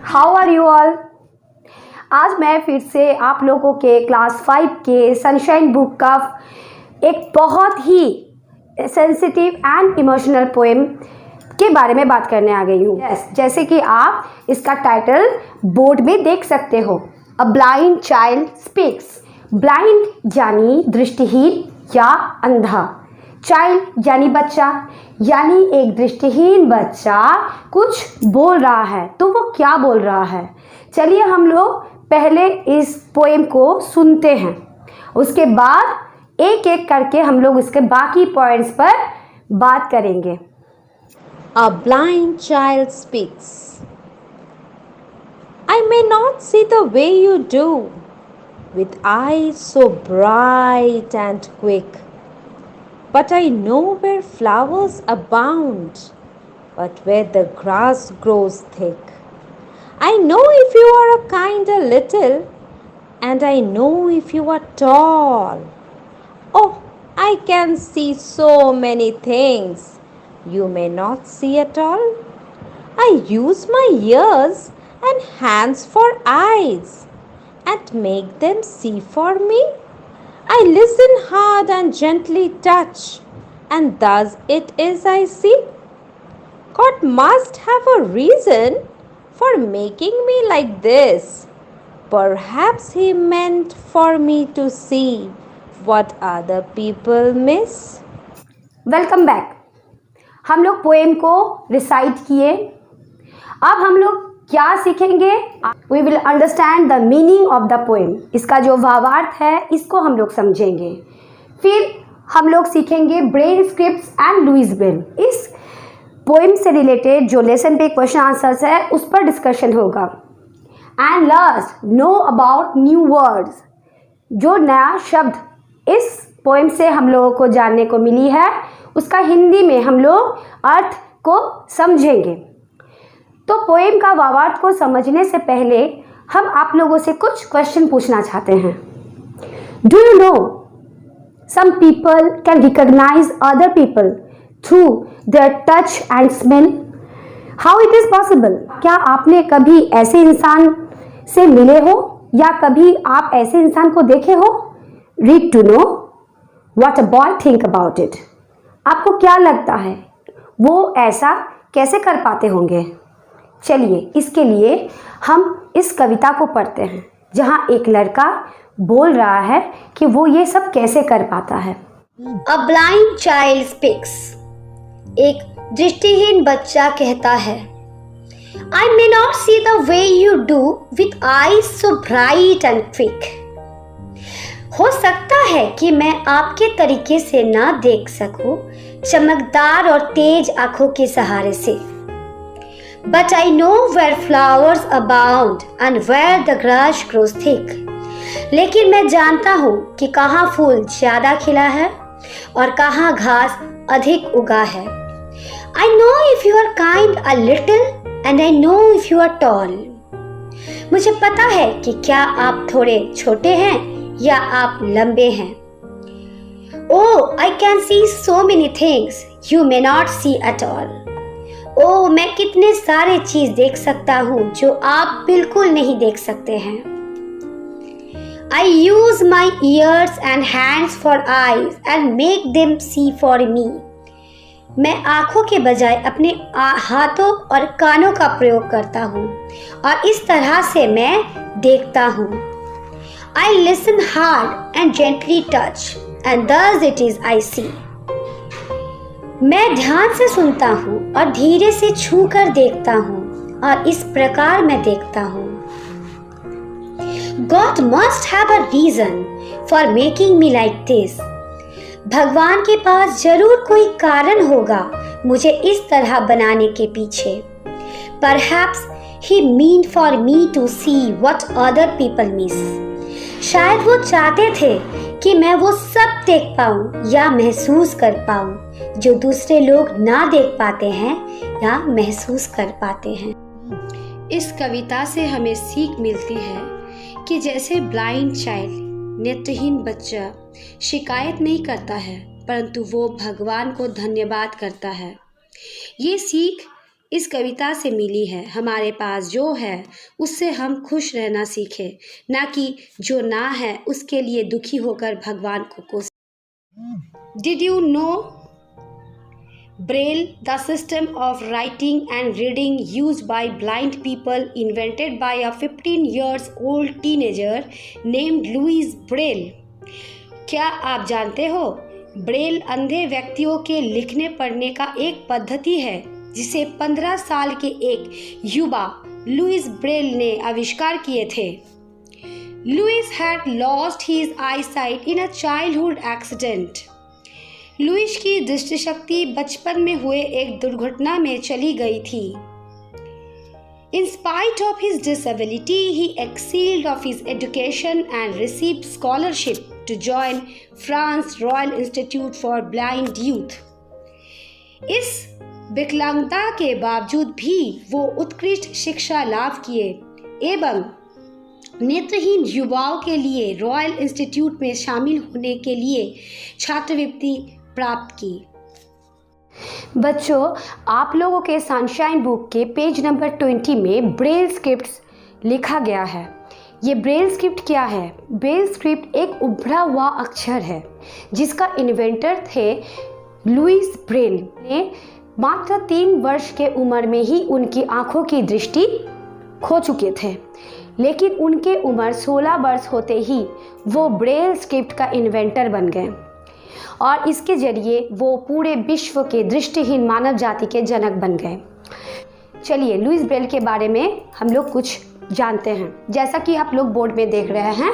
How are you all. आज मैं फिर से आप लोगों के क्लास 5 के सनशाइन बुक का एक बहुत ही सेंसिटिव एंड इमोशनल पोएम के बारे में बात करने आ गई हूँ। जैसे कि आप इसका टाइटल बोर्ड में देख सकते हो, a blind child speaks. Blind यानी दृष्टिहीन या अंधा, चाइल्ड यानी बच्चा, यानी एक दृष्टिहीन बच्चा कुछ बोल रहा है। तो वो क्या बोल रहा है, चलिए हम लोग पहले इस पोएम को सुनते हैं, उसके बाद एक एक करके हम लोग इसके बाकी पॉइंट्स पर बात करेंगे। A blind child speaks. I may not see the way you do, with eyes so bright and quick. But I know where flowers abound, but where the grass grows thick. I know if you are a kind a little, and I know if you are tall. Oh, I can see so many things you may not see at all. I use my ears and hands for eyes, and make them see for me. I listen hard and gently touch, and thus it is I see. God must have a reason for making me like this. Perhaps He meant for me to see what other people miss. Welcome back. हम लोग poem को recite किए। अब हम लोग क्या सीखेंगे, we will understand the meaning of the poem. इसका जो भावार्थ है इसको हम लोग समझेंगे। फिर हम लोग सीखेंगे Braille scripts and Louis Braille. इस पोएम से रिलेटेड जो लेसन पे क्वेश्चन आंसर्स है उस पर डिस्कशन होगा। And last, know about new words. जो नया शब्द इस पोएम से हम लोगों को जानने को मिली है उसका हिंदी में हम लोग अर्थ को समझेंगे। तो पोएम का भावार्थ को समझने से पहले हम आप लोगों से कुछ क्वेश्चन पूछना चाहते हैं। Do you know some people can recognise other people through their touch and smell? How it is possible? क्या आपने कभी ऐसे इंसान से मिले हो या कभी आप ऐसे इंसान को देखे हो? Read to know what a boy think about it. आपको क्या लगता है वो ऐसा कैसे कर पाते होंगे? चलिए इसके लिए हम इस कविता को पढ़ते हैं जहाँ एक लड़का बोल रहा है कि वो ये सब कैसे कर पाता है। A blind child speaks. एक दृष्टिहीन बच्चा कहता है, I may not see the way you do with eyes so bright and quick. हो सकता है कि मैं आपके तरीके से ना देख सकूं चमकदार और तेज आंखों के सहारे से। But I know where flowers abound and where the grass grows thick. लेकिन मैं जानता हूँ कि कहाँ फूल ज्यादा खिला है और कहाँ घास अधिक उगा है। I know if you are kind a little and I know if you are tall. मुझे पता है कि क्या आप थोड़े छोटे हैं या आप लंबे हैं। Oh, I can see so many things you may not see at all. Oh, मैं कितने सारे चीज देख सकता हूँ जो आप बिल्कुल नहीं देख सकते हैं। I use my ears and hands for eyes and make them see for me. मैं आँखों के बजाय अपने हाथों और कानों का प्रयोग करता हूँ और इस तरह से मैं देखता हूँ। I listen hard and gently touch and thus it is I see. मैं ध्यान से सुनता हूँ और धीरे से छू कर देखता हूँ और इस प्रकार मैं देखता हूँ। God must have a reason for making me like this. भगवान के पास जरूर कोई कारण होगा मुझे इस तरह बनाने के पीछे। Perhaps He meant for me to see what other people miss. शायद वो चाहते थे कि मैं वो सब देख पाऊं या महसूस कर पाऊं जो दूसरे लोग ना देख पाते हैं या महसूस कर पाते हैं। इस कविता से हमें सीख मिलती है कि जैसे ब्लाइंड चाइल्ड, नेत्रहीन बच्चा शिकायत नहीं करता है परंतु वो भगवान को धन्यवाद करता है। ये सीख इस कविता से मिली है। हमारे पास जो है उससे हम खुश रहना सीखें, ना कि जो ना है उसके लिए दुखी होकर भगवान को कोस। Did you know Braille, the system of writing and reading used by blind people, invented by a 15 years old teenager named Louis Braille? क्या आप जानते हो ब्रेल अंधे व्यक्तियों के लिखने पढ़ने का एक पद्धति है जिसे 15 साल के एक युवा लुइस ब्रेल ने आविष्कार किए थे। Louis had lost his eyesight in a childhood accident. Louis की दृष्टिशक्ति बचपन में हुए एक दुर्घटना में चली गई थी। In spite of his disability, he excelled of his education and received scholarship to join France Royal Institute for Blind Youth. इस विकलांगता के बावजूद भी वो उत्कृष्ट शिक्षा लाभ किए एवं नेत्रहीन युवाओं के लिए रॉयल इंस्टीट्यूट में शामिल होने के लिए छात्रवृत्ति प्राप्त की। बच्चों, आप लोगों के सनशाइन बुक के पेज नंबर 20 में ब्रेल स्क्रिप्ट लिखा गया है। ये ब्रेल स्क्रिप्ट क्या है? ब्रेल स्क्रिप्ट एक उभरा हुआ अक्षर है जिसका इन्वेंटर थे लुइस ब्रेल ने मात्र 3 वर्ष के उम्र में ही उनकी आंखों की दृष्टि खो चुके थे, लेकिन उनके उम्र 16 वर्ष होते ही वो ब्रेल स्क्रिप्ट का इन्वेंटर बन गए और इसके जरिए वो पूरे विश्व के दृष्टिहीन मानव जाति के जनक बन गए। चलिए लुइस ब्रेल के बारे में हम लोग कुछ जानते हैं। जैसा कि आप लोग बोर्ड में देख रहे हैं,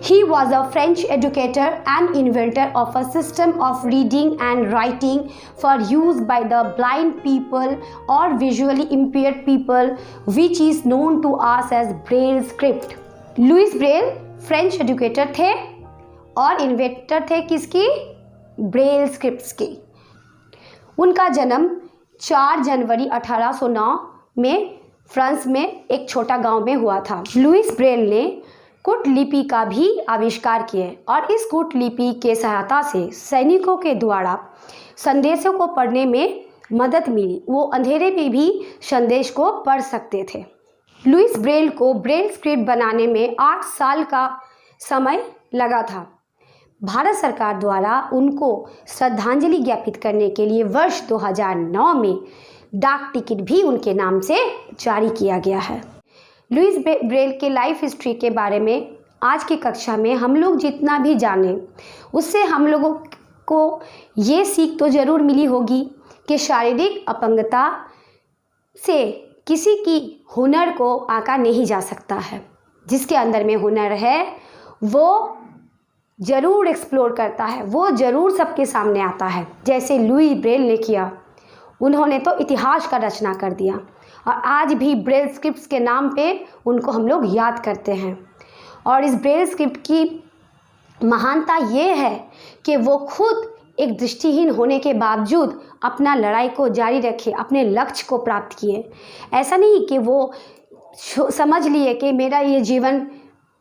he was a French educator and inventor of a system of reading and writing for use by the blind people और visually impaired people which is known to us as Braille script. Louis Braille French educator थे और inventor थे किसकी? Braille scripts की। उनका जन्म 4 जनवरी 1809 में France में एक छोटा गांव में हुआ था। लुइस ब्रेल ने कुट लिपि का भी आविष्कार किए और इस कुट लिपि के सहायता से सैनिकों के द्वारा संदेशों को पढ़ने में मदद मिली। वो अंधेरे में भी संदेश को पढ़ सकते थे। लुइस ब्रेल को ब्रेल स्क्रिप्ट बनाने में 8 साल का समय लगा था। भारत सरकार द्वारा उनको श्रद्धांजलि ज्ञापित करने के लिए वर्ष 2009 में डाक टिकट भी उनके नाम से जारी किया गया है। लुइस ब्रेल के लाइफ हिस्ट्री के बारे में आज की कक्षा में हम लोग जितना भी जाने उससे हम लोगों को ये सीख तो ज़रूर मिली होगी कि शारीरिक अपंगता से किसी की हुनर को आंका नहीं जा सकता है। जिसके अंदर में हुनर है वो ज़रूर एक्सप्लोर करता है, वो ज़रूर सबके सामने आता है, जैसे लुइस ब्रेल ने किया। उन्होंने तो इतिहास का रचना कर दिया और आज भी ब्रेल स्क्रिप्ट के नाम पे उनको हम लोग याद करते हैं। और इस ब्रेल स्क्रिप्ट की महानता ये है कि वो खुद एक दृष्टिहीन होने के बावजूद अपना लड़ाई को जारी रखे, अपने लक्ष्य को प्राप्त किए। ऐसा नहीं कि वो समझ लिए कि मेरा ये जीवन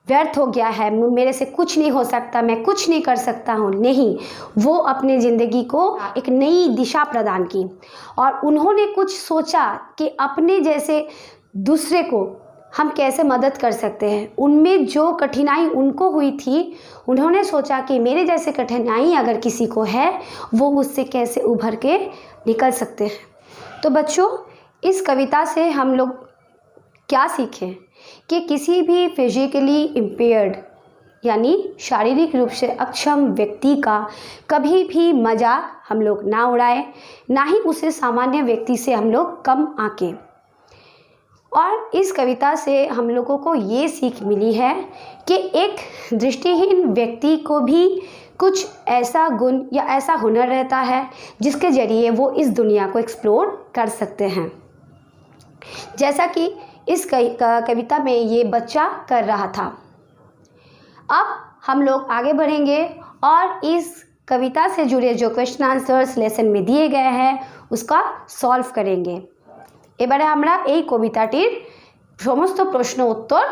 व्यर्थ हो गया है, मेरे से कुछ नहीं हो सकता, मैं कुछ नहीं कर सकता हूँ। नहीं, वो अपने ज़िंदगी को एक नई दिशा प्रदान की और उन्होंने कुछ सोचा कि अपने जैसे दूसरे को हम कैसे मदद कर सकते हैं। उनमें जो कठिनाई उनको हुई थी, उन्होंने सोचा कि मेरे जैसे कठिनाई अगर किसी को है वो उससे कैसे उभर के निकल सकते हैं। तो बच्चों, इस कविता से हम लोग क्या सीखें कि किसी भी फिजिकली इम्पेयर्ड यानी शारीरिक रूप से अक्षम व्यक्ति का कभी भी मजाक हम लोग ना उड़ाएं, ना ही उसे सामान्य व्यक्ति से हम लोग कम आंकें। और इस कविता से हम लोगों को ये सीख मिली है कि एक दृष्टिहीन व्यक्ति को भी कुछ ऐसा गुण या ऐसा हुनर रहता है जिसके ज़रिए वो इस दुनिया को एक्सप्लोर कर सकते हैं। जैसा कि इस कविता में ये बच्चा कर रहा था। अब हम लोग आगे बढ़ेंगे और इस कविता से जुड़े जो क्वेश्चन आंसर्स लेसन में दिए गए हैं उसका सॉल्व करेंगे। এবারে আমরা এই কবিতাটির সমস্ত প্রশ্ন উত্তর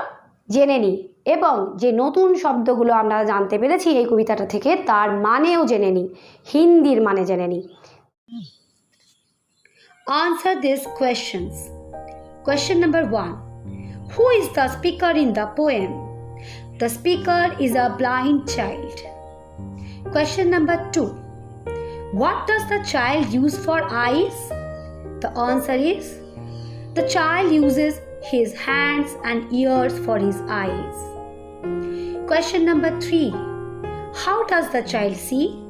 জেনে নিই এবং যে নতুন শব্দগুলো আমরা জানতে পেরেছি এই কবিতাটা থেকে তার মানেও জেনে নিই, হিন্দির মানে জেনে নিই। Answer these questions. Question number 1. Who is the speaker in the poem? The speaker is a blind child. Question number 2. What does the child use for eyes? The answer is the child uses his hands and ears for his eyes. Question number 3. How does the child see?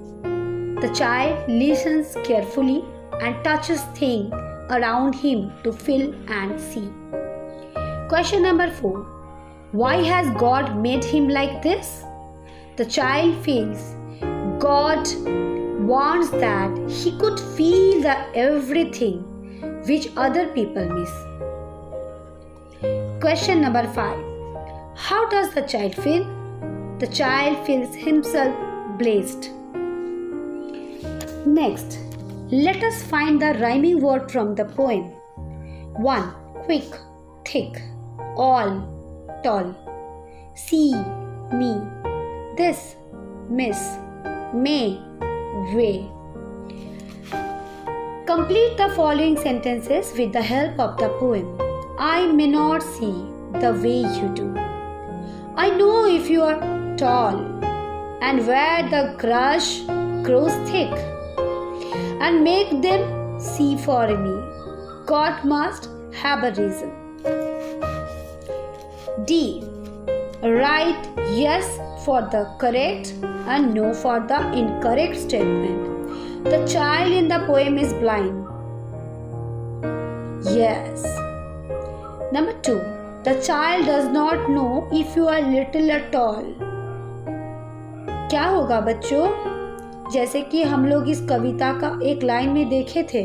The child listens carefully and touches things around him to feel and see. Question number 4. Why has God made him like this? The child feels God wants that he could feel the everything which other people miss. Question number 5. How does the child feel? The child feels himself blessed. Next, let us find the rhyming word from the poem. 1. Quick, thick, all, tall. See, me, this, miss, may, way. Complete the following sentences with the help of the poem. I may not see the way you do. I know if you are tall and where the grass grows thick, and make them see for me. God must have a reason. D. Write yes for the correct and no for the incorrect statement. The child in the poem is blind. Yes. Number 2. The child does not know if you are little or tall. क्या होगा बच्चों? जैसे कि हम लोग इस कविता का एक लाइन में देखे थे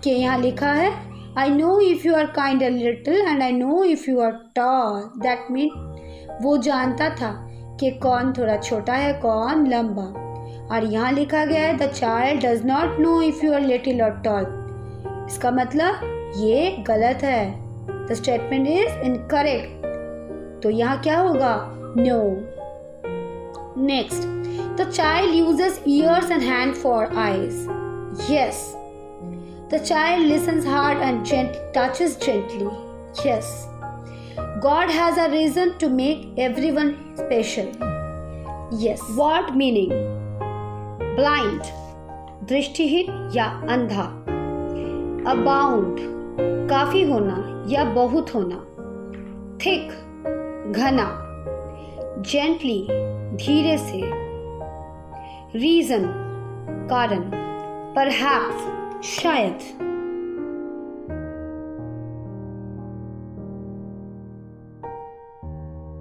कि यहाँ लिखा है I know if you are kind a little and I know if you are tall. That means वो जानता था कि कौन थोड़ा छोटा है कौन लंबा, और यहाँ लिखा गया है The child does not know if you are little or tall. इसका मतलब ये गलत है. The statement is incorrect. तो यहाँ क्या होगा? No. Next, the child uses ears and hands for eyes. Yes. The child listens hard and touches gently. Yes. God has a reason to make everyone special. Yes. Word meaning: blind, दृष्टिहीन या अंधा. Abound, काफी होना या बहुत होना. Thick, घना. Gently, धीरे से. Reason, कारण. Perhaps, शायद.